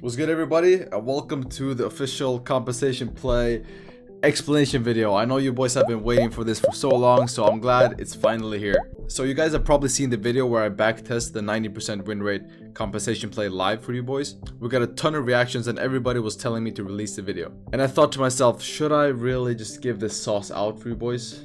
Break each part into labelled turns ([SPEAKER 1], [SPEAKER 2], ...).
[SPEAKER 1] What's good, everybody, and welcome to the official compensation play explanation video. I know you boys have been waiting for this for so long, so I'm glad it's finally here. So you guys have probably seen the video where I backtest the 90% win rate compensation play live for you boys. We got a ton of reactions and everybody was telling me to release the video. And I thought to myself, should I really just give this sauce out for you boys?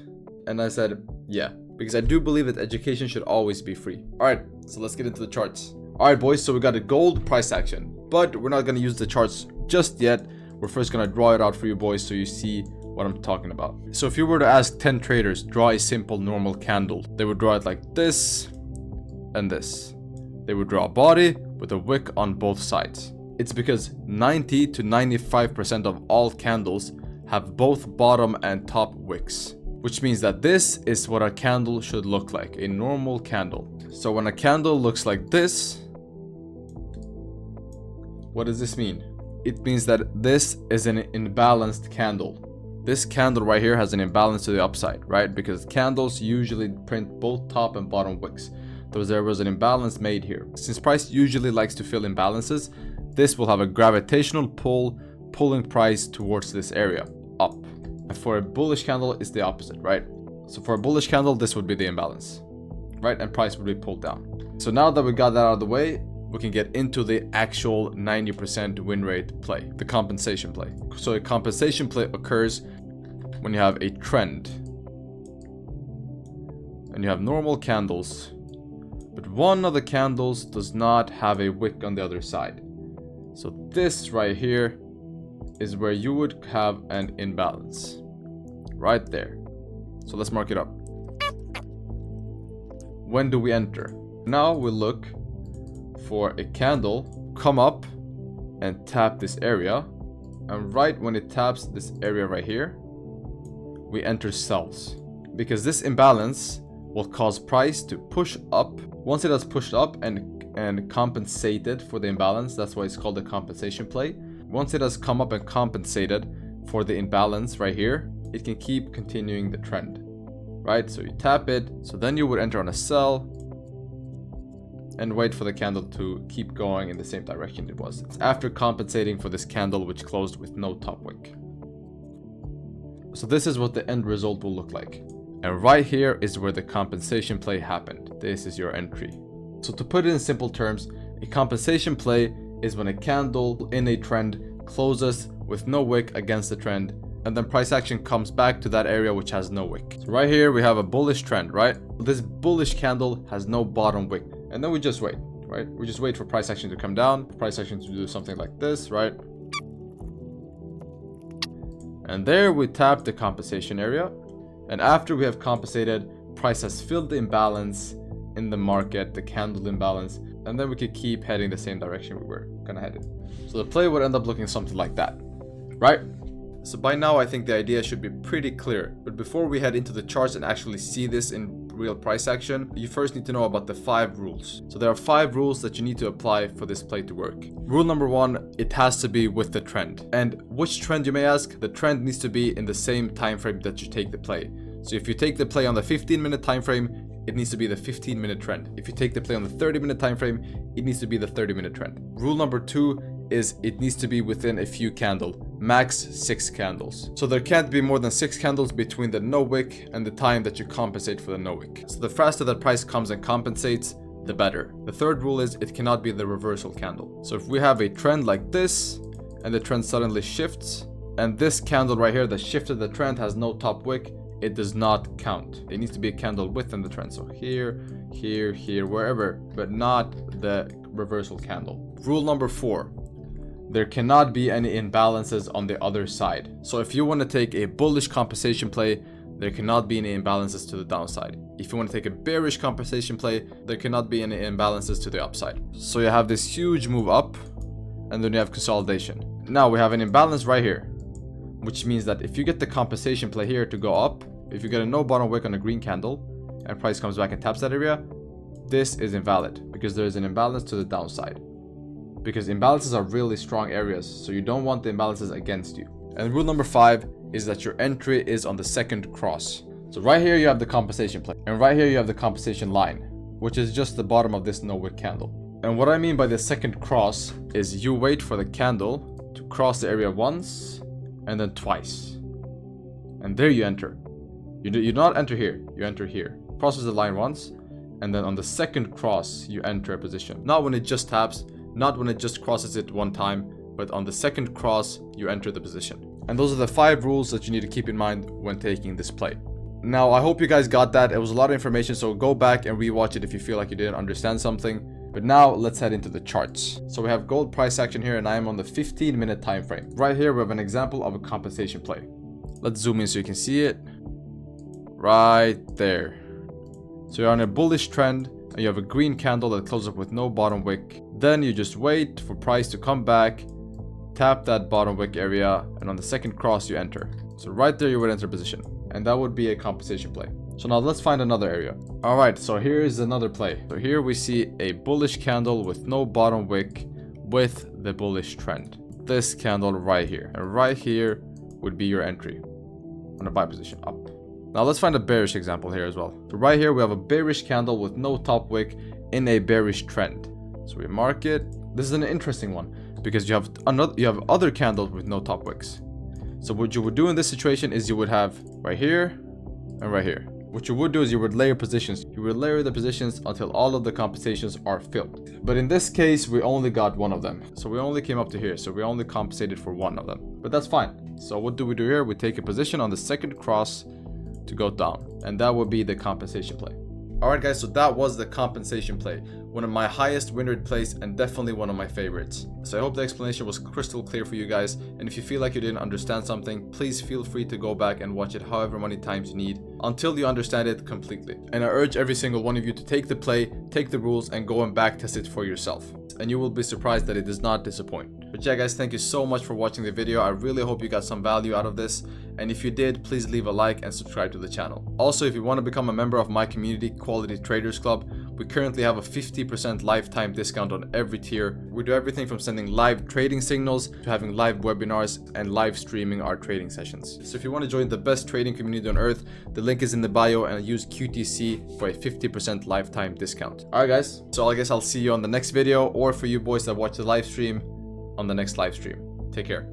[SPEAKER 1] And I said, yeah, because I do believe that education should always be free. Alright, so let's get into the charts. Alright boys, so we got a gold price action. But we're not going to use the charts just yet. We're first going to draw it out for you boys so you see what I'm talking about. So if you were to ask 10 traders, draw a simple normal candle, they would draw it like this and this. They would draw a body with a wick on both sides. It's because 90 to 95% of all candles have both bottom and top wicks, which means that this is what a candle should look like, a normal candle. So when a candle looks like this, what does this mean? It means that this is an imbalanced candle. This candle right here has an imbalance to the upside, right? Because candles usually print both top and bottom wicks. So there was an imbalance made here. Since price usually likes to fill imbalances, this will have a gravitational pull, pulling price towards this area, up. And for a bullish candle, it's the opposite, right? So for a bullish candle, this would be the imbalance, right? And price would be pulled down. So now that we got that out of the way, we can get into the actual 90% win rate play, the compensation play. So a compensation play occurs when you have a trend and you have normal candles, but one of the candles does not have a wick on the other side. So this right here is where you would have an imbalance right there. So let's mark it up. When do we enter? Now we look for a candle come up and tap this area, and right when it taps this area right here, we enter sells, because this imbalance will cause price to push up. Once it has pushed up and compensated for the imbalance, that's why it's called a compensation play. Once it has come up and compensated for the imbalance right here, it can keep continuing the trend, right? So you tap it, so then you would enter on a sell and wait for the candle to keep going in the same direction it was. It's after compensating for this candle which closed with no top wick. So this is what the end result will look like. And right here is where the compensation play happened. This is your entry. So to put it in simple terms, a compensation play is when a candle in a trend closes with no wick against the trend, and then price action comes back to that area which has no wick. So right here we have a bullish trend, right? This bullish candle has no bottom wick. And then we just wait, right? We just wait for price action to come down, price action to do something like this, right? And there we tap the compensation area. And after we have compensated, price has filled the imbalance in the market, the candle imbalance, and then we could keep heading the same direction we were gonna head in. So the play would end up looking something like that, right? So by now I think the idea should be pretty clear, but before we head into the charts and actually see this in real price action, you first need to know about the 5 rules. So there are 5 rules that you need to apply for this play to work. Rule number 1, it has to be with the trend. And which trend, you may ask? The trend needs to be in the same time frame that you take the play. So if you take the play on the 15-minute time frame, it needs to be the 15-minute trend. If you take the play on the 30-minute time frame, it needs to be the 30-minute trend. Rule number 2 is it needs to be within a few candles, max 6 candles. So there can't be more than 6 candles between the no wick and the time that you compensate for the no wick. So the faster that price comes and compensates, the better. The third rule is it cannot be the reversal candle. So if we have a trend like this and the trend suddenly shifts, and this candle right here that shifted the trend has no top wick, it does not count. It needs to be a candle within the trend. So here, here, here, wherever, but not the reversal candle. Rule number 4. There cannot be any imbalances on the other side. So if you want to take a bullish compensation play, there cannot be any imbalances to the downside. If you want to take a bearish compensation play, there cannot be any imbalances to the upside. So you have this huge move up, and then you have consolidation. Now we have an imbalance right here, which means that if you get the compensation play here to go up, if you get a no bottom wick on a green candle, and price comes back and taps that area, this is invalid because there is an imbalance to the downside. Because imbalances are really strong areas, so you don't want the imbalances against you. And rule number 5 is that your entry is on the second cross. So right here you have the compensation play, and right here you have the compensation line, which is just the bottom of this no wick candle. And what I mean by the second cross is you wait for the candle to cross the area once and then twice. And there you enter. You do not enter here, you enter here. Crosses the line once, and then on the second cross, you enter a position. Not when it just taps, not when it just crosses it one time, but on the second cross, you enter the position. And those are the 5 rules that you need to keep in mind when taking this play. Now, I hope you guys got that. It was a lot of information, so go back and rewatch it if you feel like you didn't understand something. But now, let's head into the charts. So we have gold price action here, and I am on the 15-minute time frame. Right here, we have an example of a compensation play. Let's zoom in so you can see it. Right there. So you're on a bullish trend, and you have a green candle that closes up with no bottom wick. Then you just wait for price to come back, tap that bottom wick area, and on the second cross, you enter. So right there, you would enter position. And that would be a compensation play. So now let's find another area. All right, so here is another play. So here we see a bullish candle with no bottom wick with the bullish trend. This candle right here. And right here would be your entry on a buy position up. Now let's find a bearish example here as well. So right here we have a bearish candle with no top wick in a bearish trend. So we mark it. This is an interesting one because you have other candles with no top wicks. So what you would do in this situation is you would have right here and right here. What you would do is you would layer positions. You would layer the positions until all of the compensations are filled. But in this case, we only got one of them. So we only came up to here. So we only compensated for one of them. But that's fine. So what do we do here? We take a position on the second cross to go down. And that would be the compensation play. Alright guys, so that was the compensation play. One of my highest win rate plays and definitely one of my favorites. So I hope the explanation was crystal clear for you guys. And if you feel like you didn't understand something, please feel free to go back and watch it however many times you need until you understand it completely. And I urge every single one of you to take the play, take the rules, and go and back test it for yourself. And you will be surprised that it does not disappoint. But yeah guys, thank you so much for watching the video. I really hope you got some value out of this. And if you did, please leave a like and subscribe to the channel. Also, if you want to become a member of my community, Quality Traders Club, we currently have a 50% lifetime discount on every tier. We do everything from sending live trading signals to having live webinars and live streaming our trading sessions. So if you want to join the best trading community on earth, the link is in the bio, and use QTC for a 50% lifetime discount. Alright guys, so I guess I'll see you on the next video, or for you boys that watch the live stream, on the next live stream. Take care.